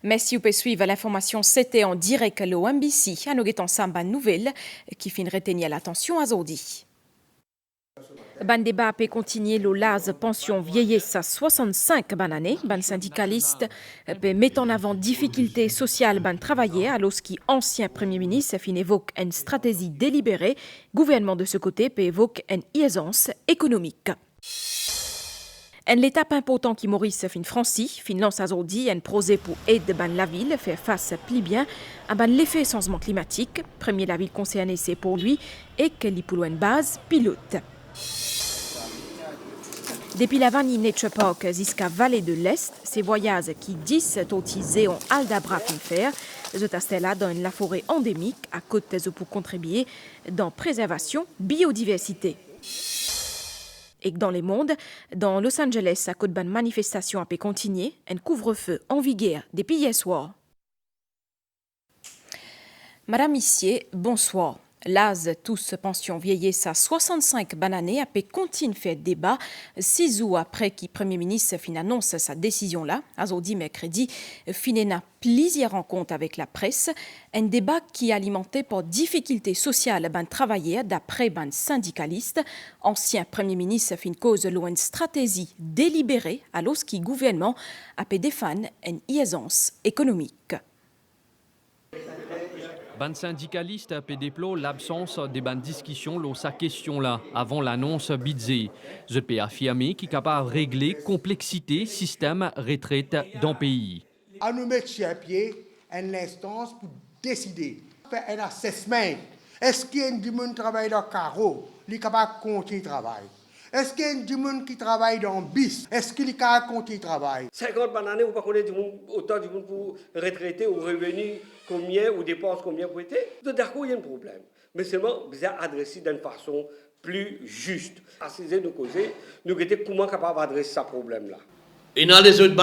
Merci pour suivre l'information. C'était en direct à l'OMBC. À nous guettons samba nouvelle qui finit retenir l'attention à Zodi. Ban débat peut continuer le laz pension vieillesse à 65 années. Ban syndicaliste peut mettre en avant difficultés sociales ban travailler alors qui ancien premier ministre fin évoque une stratégie délibérée. Gouvernement de ce côté peut évoque une aisance économique. Une étape importante qui Maurice fin Francie, fin lance aujourd'hui un projet pour aider ban la ville faire face plus bien à ban l'effet changement climatique. Premier la ville concernée c'est pour lui et qu'elle y pour une base pilote. Depuis la Vanille Nature Park jusqu'à Vallée de l'Est, ces voyages qui 10 autorisés en Aldabra fin faire, je là dans la forêt endémique à côté pour contribuer dans préservation biodiversité. Et dans les mondes, dans Los Angeles, à cause d'une manifestation a pu continuer, un couvre-feu en vigueur depuis hier soir. Madame Missier, bonsoir. L'AS tous pension vieillesse à 65 années a pu continuer faire débat 6 jours après que le Premier ministre fin annonce sa décision là, aujourd'hui mercredi, fin plusieurs rencontres avec la presse, un débat qui est alimenté par difficultés sociales ban travailleurs d'après ban syndicalistes. Ancien Premier ministre fin cause une stratégie délibérée alors que le gouvernement a pu défendre une aisance économique. Ban syndicaliste a déploré l'absence de ban discussion sur sa question-là avant l'annonce budget. Je peux affirmer qu'il est capable de régler complexité système retraite dans le pays. À nous mettre sur pied une instance pour décider, faire un assessment. Est-ce qu'il y a du monde qui travaille dans le carreau, qui est capable de continuer le travail? Est-ce qu'il y a du monde qui travaille dans le bis? Est-ce qu'il est capable de continuer le travail? 50 années, vous ne connaissez pas autant de monde pour retraiter ou revenu combien ou dépenses combien pour être. D'accord, il y a un problème. Mais seulement, vous avez adressé d'une façon plus juste. Assiser nos causer, nous sommes comment capables d'adresser ce problème-là. Et dans les autres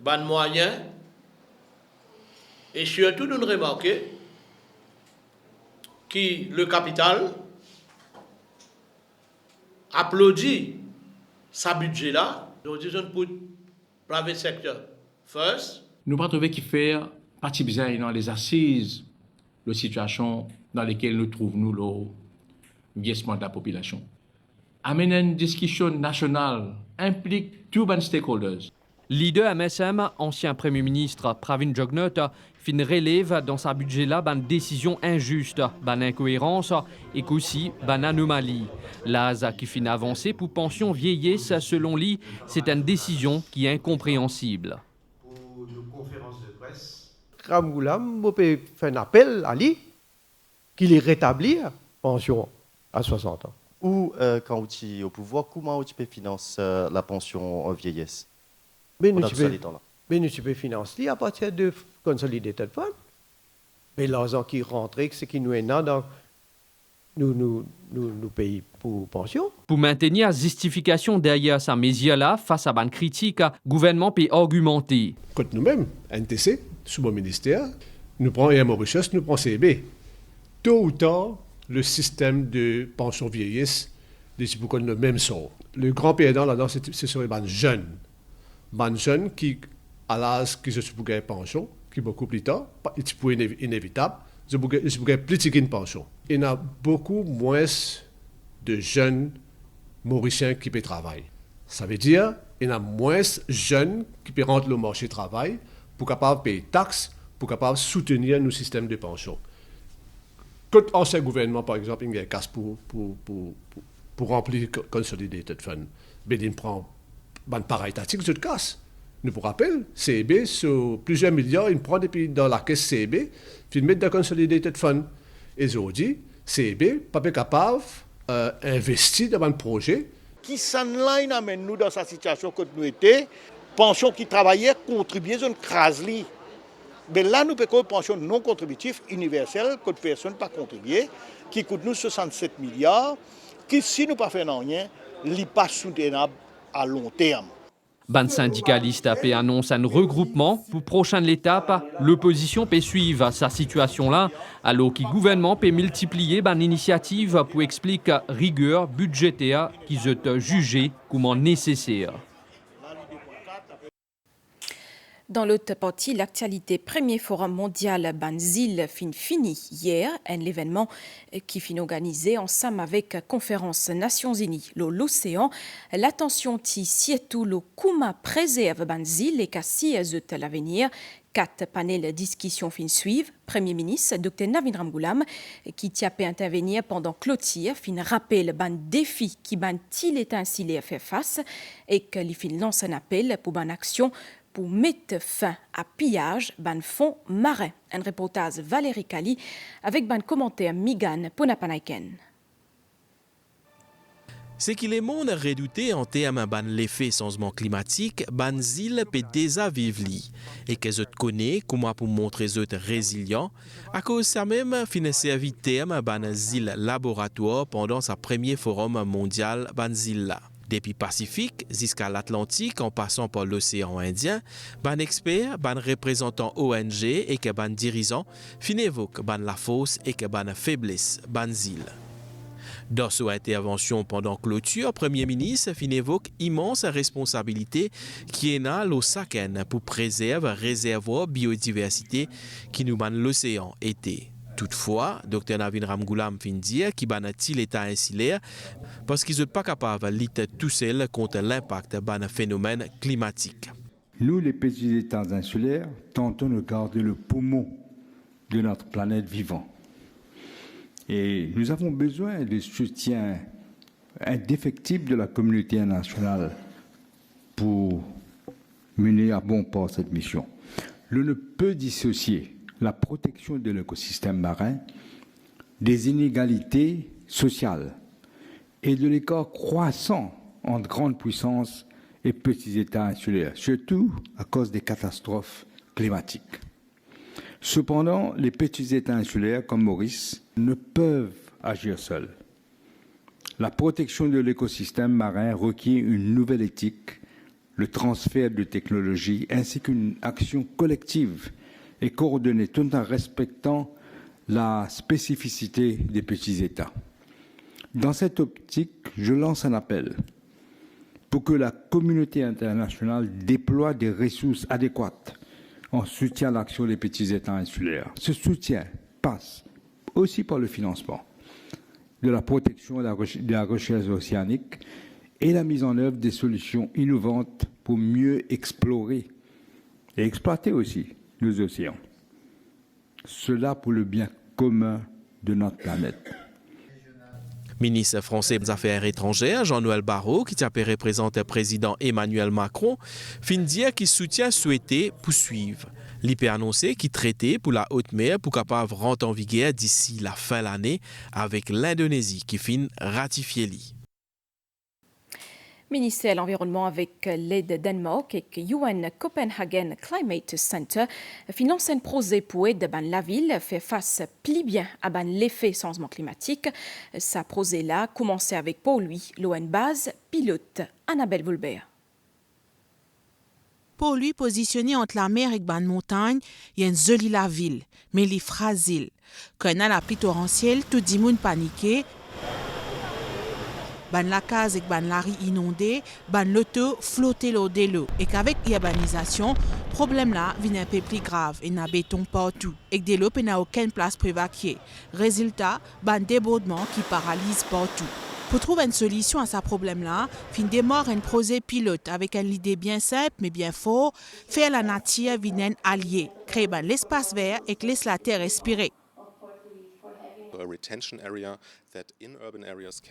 ban moyens, et surtout nous remarquons que le capital applaudit sa budget là. Nous disons pour le private sector first. Nous pas trouver qu'il fait partie bizarre dans les assises de situation dans lesquelles nous trouvons le vieillissement de la population. Amener une discussion nationale implique tous les stakeholders. Leader MSM, ancien Premier ministre Pravin Jugnauth, fin relève dans sa budget-là une décision injuste, une incohérence et aussi une anomalie. L'ASA qui fin avancé pour pension vieillesse, selon lui, c'est une décision qui est incompréhensible. Pour nos conférences de presse, Ramgoulam, on peut faire un appel à lui qu'il est rétabli pension à 60 ans. Ou quand tu es au pouvoir, comment tu peux financer la pension vieillesse? Mais nous peux financer à partir de Consolidated Fund. Mais l'argent qui rentre, c'est qui nous est dans nous payons pour pension. Pour maintenir la justification derrière sa mesure-là, face à une critique, le gouvernement peut argumenter. Quand nous-mêmes, NTC, sous mon ministère, nous prenons Mauritius, nous prenons CEB. Tôt ou tard, le système de pension vieillesse, c'est pour qu'on ait le même sort. Le grand perdant là-dedans, ce serait les jeunes. Les jeunes qui, à l'âge qui se pour gagner pension, qui beaucoup plus tard, c'est pour inévitable, c'est pour gagner plus de pension. Il y a beaucoup moins de jeunes mauriciens qui peuvent travailler. Ça veut dire qu'il y a moins de jeunes qui peuvent rentrer au marché du travail pour capable payer taxes, pour capable soutenir nos systèmes de pension. Quand l'ancien gouvernement, par exemple, il y a un casse pour remplir le Consolidated Fund, mais il prend une pareille tactique de casse. Nous vous rappelons, CEB, sur plusieurs milliards, il prend depuis dans la caisse CEB, puis il met dans le Consolidated Fund. Et aujourd'hui, CEB n'est pas capable d'investir dans un projet. Qui s'enligne amène nous dans cette situation que nous étions, pension qui travaillait, contribuait à une crasli. Mais là, nous payons une pension non contributive universelle, que personne n'a pas contribué, qui coûte nous 67 milliards, qui, si nous ne faisons rien, n'est pas soutenable à long terme. Ban syndicaliste a annoncé un regroupement pour prochaine étape. L'opposition peut suivre sa situation-là, alors que le gouvernement peut multiplier une initiative pour expliquer rigueur budgétaire qui est jugée comme nécessaire. Dans l'autre partie, l'actualité premier forum mondial Banzil fin fini hier, un événement qui fin organisé ensemble avec Conférence Nations Unies, l'océan. L'attention ti surtout le comment préserve Banzil et qu'assi à l'avenir. 4 panels de discussion fin suivent. Premier ministre Dr Navin Ramgoolam qui t'a pu intervenir pendant clôture fin rappel ban défi qui ban il est ainsi fait face et que les fin lance un appel pour ban action pour mettre fin à pillage ban fonds marins. Un reportage Valérie Kali avec ban commentaire Migan Ponapanaiken. Ce qui les monde redouté en termes de l'effet changement climatique, Banzil peut déjà vivre et que je connais comment pour montrer que résilient à cause ça même fin servi terme Banzil laboratoire pendant sa premier forum mondial Banzil. Depuis Pacifique jusqu'à l'Atlantique en passant par l'océan Indien, ban expert, ban représentant ONG et que ban dirigeant fin évoque ban la force et que ban faiblesse Banzil. Dans son intervention pendant clôture, Premier ministre fin évoque immense responsabilité qui est là l'Osaken pour préserver réservoir biodiversité qui nous ban l'océan été. Toutefois, Dr Navin Ramgoolam fin dire qu'il ban l'état insulaire parce qu'ils ne sont pas capables de lutter tout seuls contre l'impact d'un phénomène climatique. Nous, les petits États insulaires, tentons de garder le poumon de notre planète vivant. Et nous avons besoin du soutien indéfectible de la communauté internationale pour mener à bon port cette mission. L'on ne peut dissocier la protection de l'écosystème marin des inégalités sociales et de l'écart croissant entre grandes puissances et petits États insulaires, surtout à cause des catastrophes climatiques. Cependant, les petits États insulaires comme Maurice ne peuvent agir seuls. La protection de l'écosystème marin requiert une nouvelle éthique, le transfert de technologies ainsi qu'une action collective et coordonnée tout en respectant la spécificité des petits États. Dans cette optique, je lance un appel pour que la communauté internationale déploie des ressources adéquates en soutien à l'action des petits États insulaires. Ce soutien passe aussi par le financement de la protection de la recherche océanique et la mise en œuvre des solutions innovantes pour mieux explorer et exploiter aussi nos océans. Cela pour le bien commun de notre planète. Ministre français des Affaires étrangères, Jean-Noël Barrot, qui a représenté le président Emmanuel Macron, fin dire qu'il soutient souhaité poursuivre. Il peut annoncer qu'il traitait pour la haute mer pour capable rentrer en vigueur d'ici la fin de l'année avec l'Indonésie qui fin ratifié li. Ministère de l'Environnement avec l'aide de Danemark et UN Copenhagen Climate Center finance un projet pour aider la ville faire face plus bien à l'effet changement climatique. Ce projet-là a commencé avec pour lui l'ON base pilote Annabelle Vulbert. Pour lui, positionné entre la mer et la montagne, il y a une jolie la ville, mais il est fragile. Quand il y a la pluie torrentielle, tout le monde paniqué. La case et la rue inondée, l'auto flotté l'eau de l'eau. Et qu'avec l'urbanisation, le problème là vient un peu plus grave. Il y a béton partout. Et que de l'eau n'a aucune place pour évacuer. Résultat, débordement qui paralyse partout. Pour trouver une solution à ce problème-là, fin démarre un projet pilote avec une idée bien simple mais bien fort, faire la nature vienne alliée, créer l'espace vert et que laisse la terre respirer.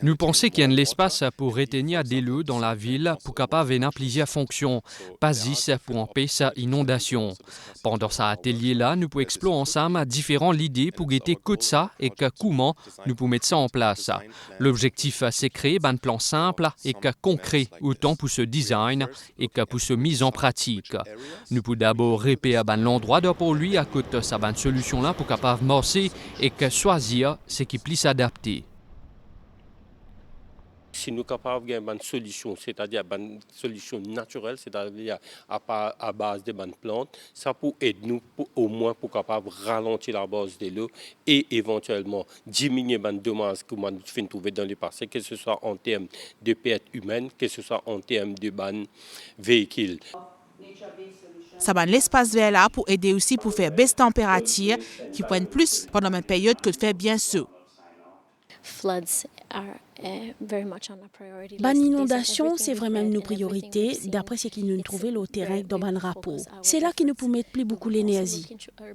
Nous pensons qu'il y a de l'espace pour retenir des l'eau dans la ville pour capable venir plusieurs fonctions, pas juste pour empêcher l'inondation. Pendant cet atelier-là, nous pouvons explorer ensemble différentes idées pour guetter que ça et comment nous pouvons mettre ça en place. L'objectif, c'est créer un plan simple et concret, autant pour ce design et que pour ce mise en pratique. Nous pouvons d'abord répéter l'endroit pour lui à côté de cette solution-là pour capable marcher et choisir ce qui plus s'adapter. Si nous sommes capables d'avoir une solution, c'est-à-dire une solution naturelle, c'est-à-dire à base de bonnes plantes, ça peut aider nous au moins pour capable ralentir la base de l'eau et éventuellement diminuer les dommages que nous avons trouver dans le passé, que ce soit en termes de pertes humaines, que ce soit en termes de véhicules. Ça va l'espace vert là pour aider aussi pour faire baisse température qui prennent plus pendant une période que de faire bien chaud. Ban inondation, c'est vraiment nos priorités, d'après ce qui nous trouvons le terrain dans ban rapport. C'est là que nous pouvons mettre plus beaucoup l'énergie.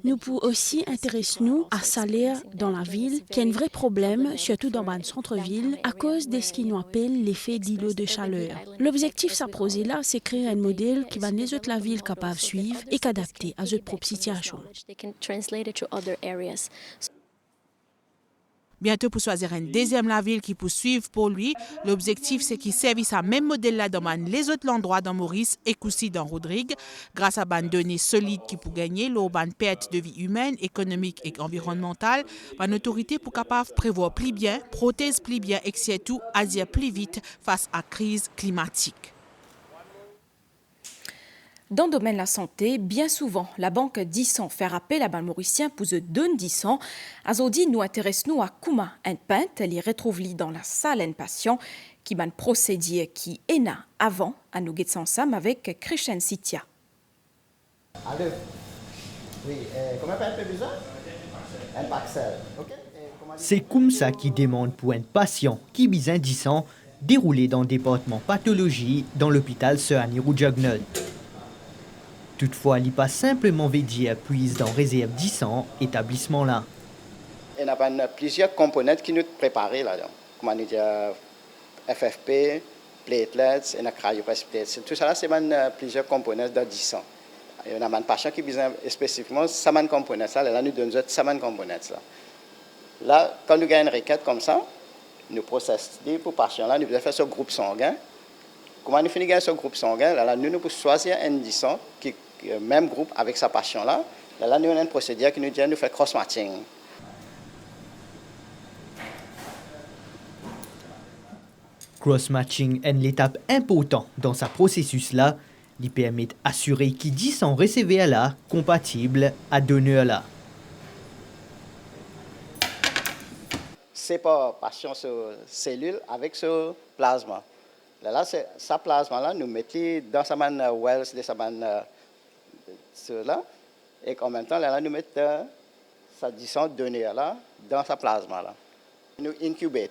Nous pouvons aussi intéresser nous à salaire dans la ville, qui est un vrai problème, surtout dans ban centre-ville, à cause de ce qu'ils nous appellent l'effet d'îlot de chaleur. L'objectif s'approser là, c'est créer un modèle qui va les autres la ville capable de suivre et qu'adapter à notre propre situation. Bientôt pour choisir une deuxième la ville qui peut suivre pour lui, l'objectif c'est qu'il servisse à même modèle là dans les autres endroits dans Maurice et aussi dans Rodrigue, grâce à des données solides qui peut gagner l'urbaine perte de vie humaine, économique et environnementale, une autorité pour capable prévoir plus bien, protéger plus bien et surtout agir plus vite face à la crise climatique. Dans le domaine de la santé, bien souvent, la banque 10 ans fait appel à ban mauricien pour se donner 10 ans. Aujourd'hui, nous intéressons à comment un peintre les retrouve dans la salle un patient qui ban procédé qui est là avant à nous guetter ensemble avec Christian Sitia. Allô? Oui, comment peintre besoin? Un paxel, ok? C'est comme ça qu'il demande pour un patient qui a besoin 10 ans déroulé dans le département pathologie dans l'hôpital Sir Annie Roujagnol. Toutefois, il n'est pas simplement védié à puise dans réserve 10 ans, établissement là. Il y a plusieurs composantes qui nous préparent là-dedans. Comme on dit, FFP, platelets, et cryopress. Tout ça, c'est plusieurs composantes de 10 ans. Il y a un patient qui a besoin spécifiquement de ces composantes là. Là, nous donnons ces composantes là. Là, quand nous gagnons une requête comme ça, nous procédons pour patient là, nous devons faire ce groupe sanguin. Comment nous finissons ce groupe sanguin, là, nous pouvons choisir un 10 ans qui même groupe avec sa patient là. Là, nous avons un procédure qui nous dit de faire cross-matching. Cross-matching est l'étape importante dans ce processus-là, qui permet d'assurer qu'il 10 ans recevés là compatible à donneur là. C'est pas patient sur cellule avec ce plasma. Là, c'est sa plasma là, nous mettons dans sa main wells de sa main là, et en même temps là, nous mettons sa 10 ans donneur là dans sa plasma là. Nous incubons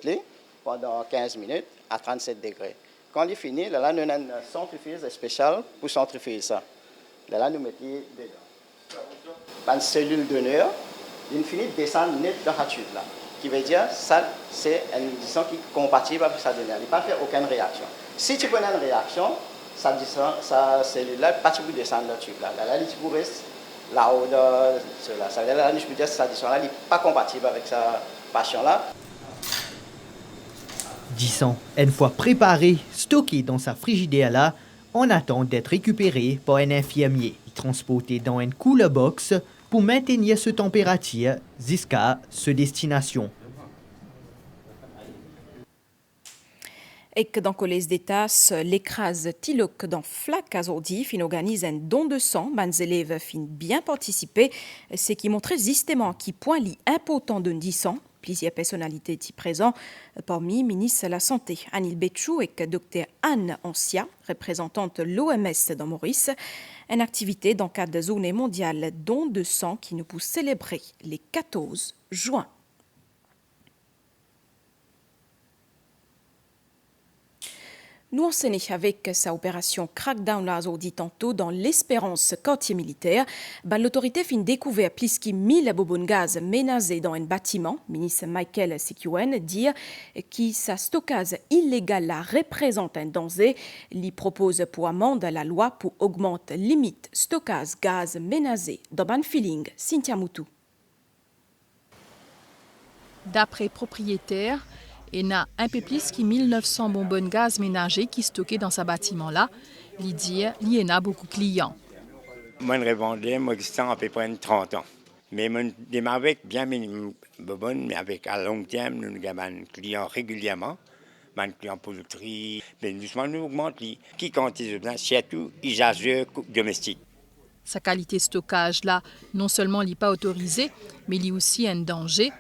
pendant 15 minutes à 37 degrés. Quand il finit, là, nous avons une centrifuge spéciale pour centrifuger ça. Là, nous mettons dedans. Une cellule donneur, il finit de descendre net dans la tube là. Qui veut dire ça c'est une disant qui est compatible avec sa donneur. Il ne peut pas faire aucune réaction. Si tu connais une réaction, sa cellule-là pas tu peux descendre dans le tube là. Là, tu peux rester là-haut de cela. Ça veut dire là, je peux dire que cette addition-là n'est pas compatible avec sa patient-là. 10 ans, une fois préparé, stocké dans sa frigidaire là, on attend d'être récupéré par un infirmier, transporté dans une cooler box pour maintenir cette température jusqu'à sa destination. Et que dans les d'État, l'écrase Tilok dans Flac aujourd'hui, fin organise un don de sang. Les élèves fin bien participer, ce qui montre justement qui point l'important de 10 ans. Plusieurs personnalités y présents, parmi ministre de la Santé, Anil Betchou et Dr Anne Ancia, représentante l'OMS dans Maurice. Une activité dans le cadre de la journée mondiale don de sang qui nous pousse célébrer les 14 juin. Nous enseignons avec sa opération Crackdown là aujourd'hui tantôt dans l'Espérance quartier militaire. L'autorité fin découvert plus de 1000 bonbonnes gaz menacées dans un bâtiment. Ministre Michael Sikuen dit que sa stockage illégal là représente un danger. Il propose pour amende la loi pour augmenter limite stockage gaz menacé dans ban feeling. Cynthia Moutou. D'après propriétaire, il y a un peu plus que 1900 bonbonnes gaz ménagées qui stockées dans ce bâtiment-là. Il dit qu'il y en a beaucoup de clients. Moi, je revendais, moi, à peu près 30 ans. Mais je démarre avec bien minimum bonbonnes, mais avec à long terme, nous avons des clients régulièrement. Des clients poultry, mais doucement, nous augmentons. Qui, quand ils ont besoin, surtout, ils achètent domestiques. Sa qualité de stockage-là, non seulement n'est pas autorisée, mais il y a aussi un danger.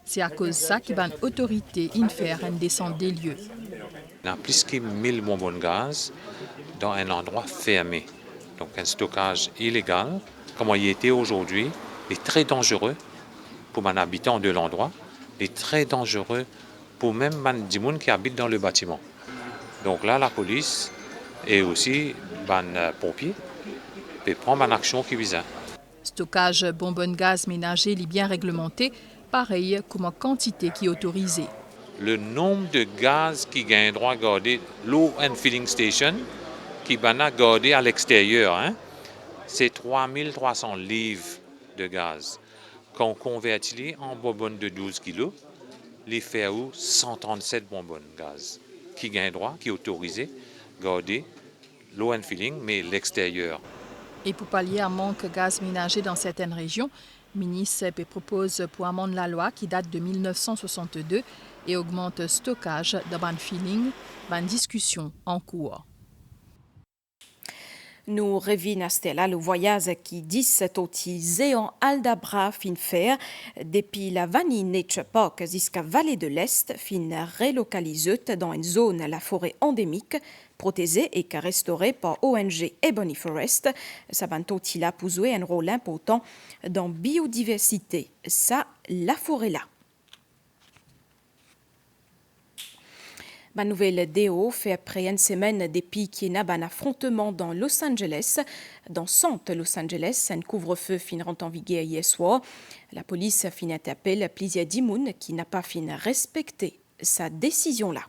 C'est à cause de ça qu'il y a une autorité qui fait une descente des lieux. Il y a plus de 1000 bonbonnes gaz dans un endroit fermé. Donc un stockage illégal, comme il était aujourd'hui, est très dangereux pour les habitants de l'endroit, est très dangereux pour même les gens qui habitent dans le bâtiment. Donc là, la police et aussi les pompiers peuvent prendre une action qui vise. Stockage bonbonne gaz ménager est bien réglementé, pareil comme la quantité qui est autorisée. Le nombre de gaz qui gagne droit à garder l'eau and filling station, qui va garder à l'extérieur, c'est 3300 livres de gaz. Quand on convertit en bonbonne de 12 kg, les fait 137 bonbonnes gaz qui gagne droit, qui est autorisé, garder l'eau and filling, mais l'extérieur. Et pour pallier un manque de gaz ménager dans certaines régions, le ministre propose pour amender la loi qui date de 1962 et augmente le stockage de ban filling, ban discussion en cours. Nous revenons à Stella, le voyage qui dit cet outil en Aldabra fin faire depuis la Vanille Nature Park jusqu'à Vallée de l'Est fin relocalisée dans une zone la forêt endémique protégée et restaurée par ONG Ebony Forest. Ça va outil pour jouer un rôle important dans la biodiversité. Ça, la forêt là. La nouvelle DO fait après une semaine depuis qu'il y a un affrontement dans Los Angeles. Dans centre Los Angeles, un couvre-feu finira en vigueur hier soir. La police finit appel à plusieurs d'immunes qui n'a pas fini respecter sa décision-là.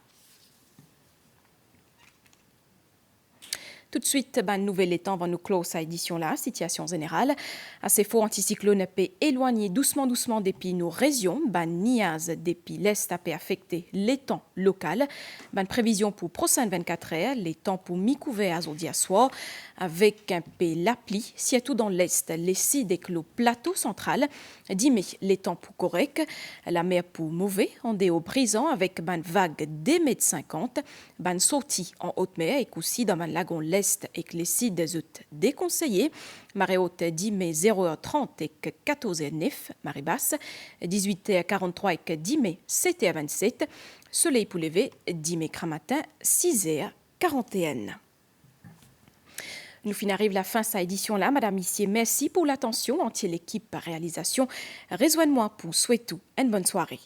Tout de suite, nouvel étant va nous clore sa édition-là, situation générale. Assez fort anticyclone peut éloigner doucement depuis nos régions. Niaz depuis l'Est a affecté les temps locaux. Prévision pour prochaines 24 heures, les temps pour mi-couvert aujourd'hui à soir, avec un peu l'appli, surtout dans l'Est, les sites et le plateau central. Dimanche, les temps pour correct, la mer pour mauvais, en déo brisant avec vague des mètres 50, sortie en haute mer et aussi dans lagon l'Est et que les sites des déconseillés. Marée haute 10 mai 0h30 et 14h09, marée basse 18h43 et 10 mai 7h27, soleil pour lever 10 mai matin 6h41. Nous finissons la fin de cette édition-là. Madame, Missier, merci pour l'attention. Entière l'équipe par réalisation. Rejoignez-moi pour souhaiter une bonne soirée.